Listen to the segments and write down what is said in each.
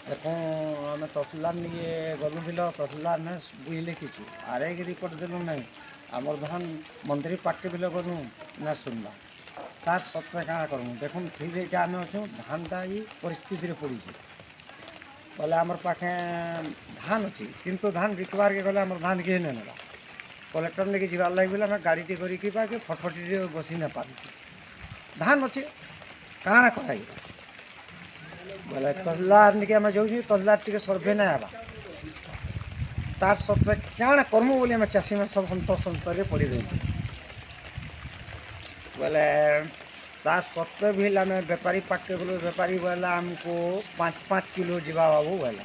देखो आम तहसिलदार निके गलु बिल तहसिलदार ने बुझले किछु आरे के रिपोर्ट देलु नहीं आमर धान मंत्री पार्टी बिल गलु ना सुनला तार सत्वे काଣା करमु देखुन ठीक है आम अच्छु धानटा ये परिस्थिति पड़ी बोले आमर पाखे धान अच्छी किंतु धान बिकबार के गले आमर धान किए ना कलेक्टर लेके जीवार लगे बोले आम गाड़ी करके फटफटी बसी ना पार धान अच्छे काଣା कराई बोले तहसिलदार निके आम जाऊँ तहसिलदार टी सर्भे ना आवा तार सत्वे क्या करमु बोली आम चाषी में सब हंतर पड़ी रही बोले तार सत्वे भी आम बेपारी पाके गलु बेपारी बोले आमको 5-5 किलो जीवा बाबू बोले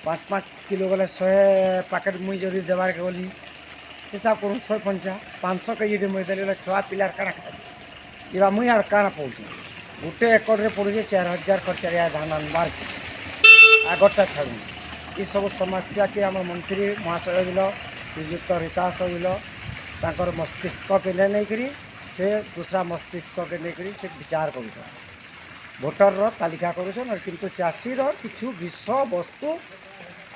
5-5 किलो बोले 100 पैकेट मुई जदि देवार के गली हिसाब करूँ 150 500 के जी मुई देली छुआ पिलार काଣା खाई जीवा मुई आर काଣା पौचे गोटे एकड़ पड़े 4000 खर्चारिया धान आनबार के आगरटा छाड़ू ये सब समस्या के आम मंत्री महाशय बिल श्रीयुक्त रीतास बिल तांकर मस्तिष्क के नहीं करी से दूसरा मस्तिष्क के नहीं से विचार कर भोटर तालिका करुन किंतु चाषीर किछु विषय वस्तु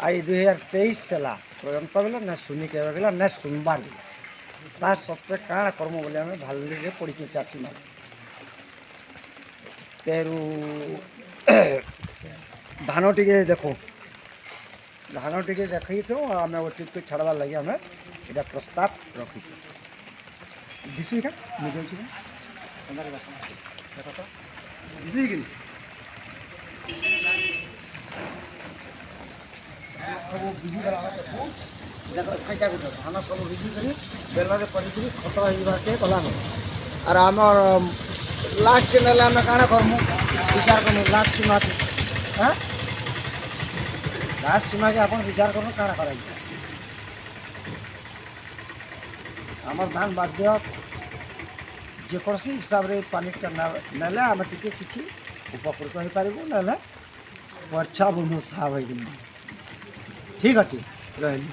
आई 2023 साला पर्यंत बिल ना शुनि के बिल ना सुनबार बिल तार सत्वे काଣା कर्म बोले आम भाली पड़ी चाषी मान तेरु धान टी देखो धान टी देखी तो आम ओटी छाड़बार लगे आम ये प्रस्ताव रखी दिशु क्या मुझे दिशु कि सब विजिगला देख फाइटा गोटे धान सब विजिकी बेलरे कर खत के गलान और आम लास्ट ने आम काଣା करमु विचार करमु लास्ट सीमा के हाँ लास्ट सीमा के आप विचार करमु काଣା कराई आमर धान बाध्य जेकोसी हिसाब रे पानी ना आम टी कि उपकृत हो पारू ना वर्षा बंधु साहब ठीक अच्छे रही।